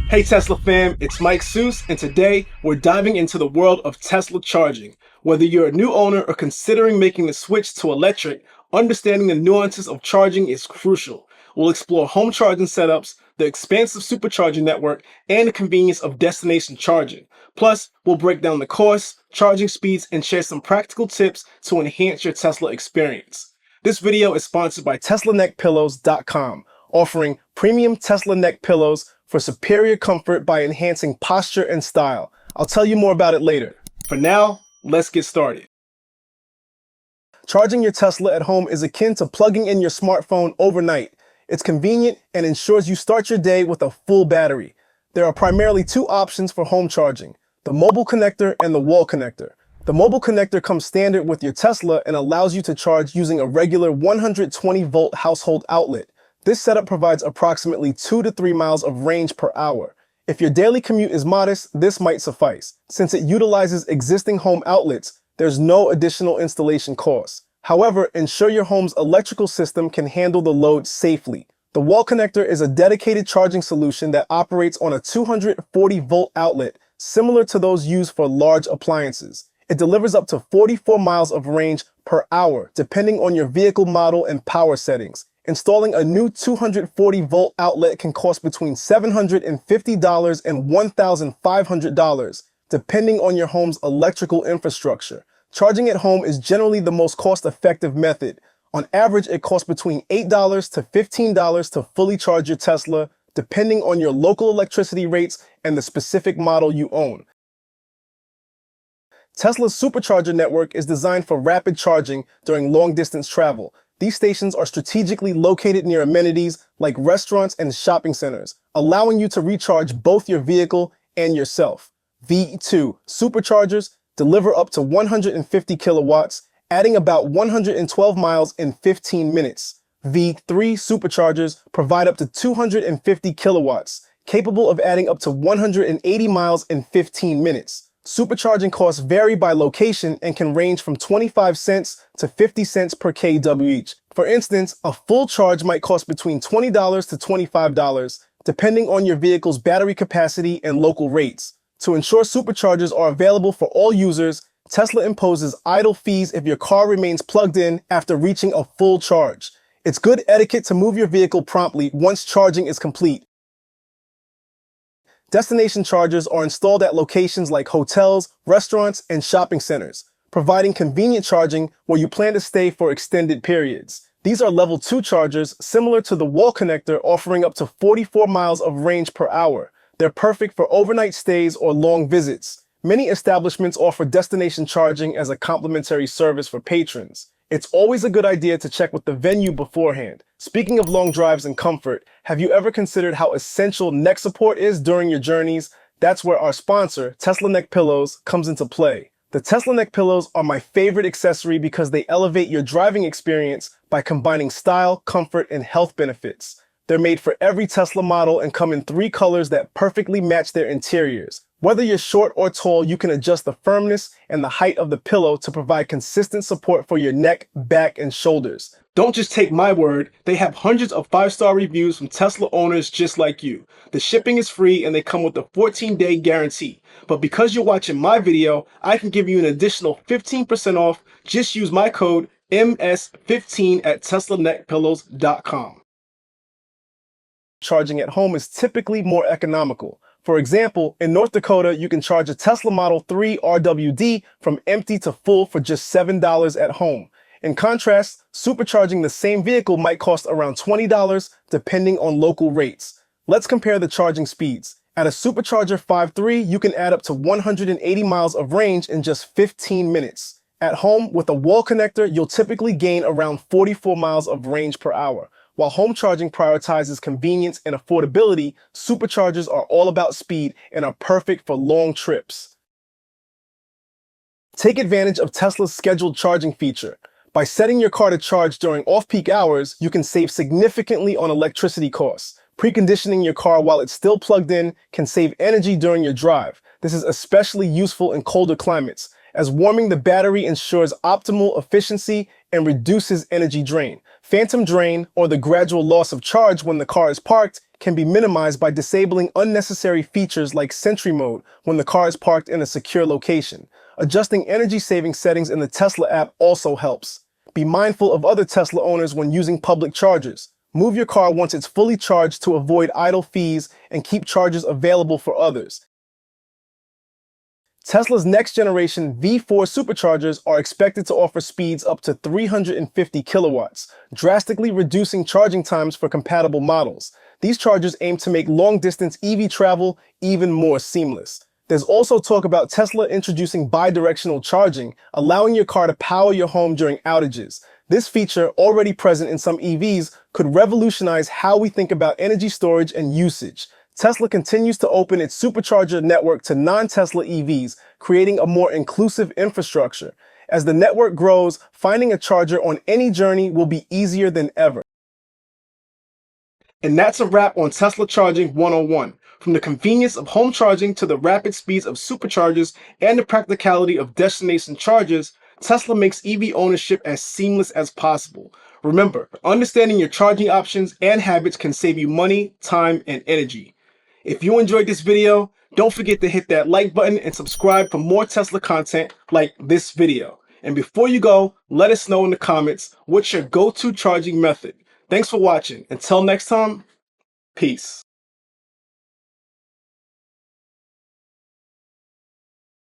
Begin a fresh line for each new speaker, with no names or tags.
Hey Tesla fam, it's Mike Seuss, and today we're diving into the world of Tesla charging. Whether you're a new owner or considering making the switch to electric, understanding the nuances of charging is crucial. We'll explore home charging setups, the expansive supercharger network, and the convenience of destination charging. Plus, we'll break down the costs, charging speeds, and share some practical tips to enhance your Tesla experience. This video is sponsored by TeslaNeckPillows.com, offering premium Tesla neck pillows for superior comfort by enhancing posture and style. I'll tell you more about it later. For now, let's get started. Charging your Tesla at home is akin to plugging in your smartphone overnight. It's convenient and ensures you start your day with a full battery. There are primarily two options for home charging: the mobile connector and the wall connector. The mobile connector comes standard with your Tesla and allows you to charge using a regular 120-volt household outlet. This setup provides approximately 2 to 3 miles of range per hour. If your daily commute is modest, this might suffice. Since it utilizes existing home outlets, there's no additional installation costs. However, ensure your home's electrical system can handle the load safely. The wall connector is a dedicated charging solution that operates on a 240-volt outlet, similar to those used for large appliances. It delivers up to 44 miles of range per hour, depending on your vehicle model and power settings. Installing a new 240-volt outlet can cost between $750 and $1,500, depending on your home's electrical infrastructure. Charging at home is generally the most cost-effective method. On average, it costs between $8 to $15 to fully charge your Tesla, depending on your local electricity rates and the specific model you own. Tesla's Supercharger network is designed for rapid charging during long-distance travel. These stations are strategically located near amenities like restaurants and shopping centers, allowing you to recharge both your vehicle and yourself. V2 Superchargers deliver up to 150 kilowatts, adding about 112 miles in 15 minutes. V3 Superchargers provide up to 250 kilowatts, capable of adding up to 180 miles in 15 minutes. Supercharging costs vary by location and can range from 25 cents to 50 cents per kW each. For instance, a full charge might cost between $20 to $25, depending on your vehicle's battery capacity and local rates. To ensure superchargers are available for all users, Tesla imposes idle fees if your car remains plugged in after reaching a full charge. It's good etiquette to move your vehicle promptly once charging is complete. Destination chargers are installed at locations like hotels, restaurants, and shopping centers, providing convenient charging where you plan to stay for extended periods. These are level 2 chargers similar to the wall connector, offering up to 44 miles of range per hour. They're perfect for overnight stays or long visits. Many establishments offer destination charging as a complimentary service for patrons. It's always a good idea to check with the venue beforehand. Speaking of long drives and comfort, have you ever considered how essential neck support is during your journeys? That's where our sponsor, Tesla Neck Pillows, comes into play. The Tesla Neck Pillows are my favorite accessory because they elevate your driving experience by combining style, comfort, and health benefits. They're made for every Tesla model and come in 3 colors that perfectly match their interiors. Whether you're short or tall, you can adjust the firmness and the height of the pillow to provide consistent support for your neck, back, and shoulders. Don't just take my word, they have hundreds of 5-star reviews from Tesla owners just like you. The shipping is free and they come with a 14-day guarantee. But because you're watching my video, I can give you an additional 15% off. Just use my code MS15 at TeslaNeckPillows.com. Charging at home is typically more economical. For example, in North Dakota, you can charge a Tesla Model 3 RWD from empty to full for just $7 at home. In contrast, supercharging the same vehicle might cost around $20 depending on local rates. Let's compare the charging speeds. At a Supercharger 5.3, you can add up to 180 miles of range in just 15 minutes. At home, with a wall connector, you'll typically gain around 44 miles of range per hour. While home charging prioritizes convenience and affordability, superchargers are all about speed and are perfect for long trips. Take advantage of Tesla's scheduled charging feature. By setting your car to charge during off-peak hours, you can save significantly on electricity costs. Preconditioning your car while it's still plugged in can save energy during your drive. This is especially useful in colder climates, as warming the battery ensures optimal efficiency and reduces energy drain. Phantom drain, or the gradual loss of charge when the car is parked, can be minimized by disabling unnecessary features like Sentry Mode when the car is parked in a secure location. Adjusting energy-saving settings in the Tesla app also helps. Be mindful of other Tesla owners when using public chargers. Move your car once it's fully charged to avoid idle fees and keep chargers available for others. Tesla's next-generation V4 Superchargers are expected to offer speeds up to 350 kilowatts, drastically reducing charging times for compatible models. These chargers aim to make long-distance EV travel even more seamless. There's also talk about Tesla introducing bidirectional charging, allowing your car to power your home during outages. This feature, already present in some EVs, could revolutionize how we think about energy storage and usage. Tesla continues to open its Supercharger network to non-Tesla EVs, creating a more inclusive infrastructure. As the network grows, finding a charger on any journey will be easier than ever. And that's a wrap on Tesla Charging 101. From the convenience of home charging to the rapid speeds of superchargers and the practicality of destination chargers, Tesla makes EV ownership as seamless as possible. Remember, understanding your charging options and habits can save you money, time, and energy. If you enjoyed this video, don't forget to hit that like button and subscribe for more Tesla content like this video. And before you go, let us know in the comments what's your go-to charging method. Thanks for watching. Until next time, peace.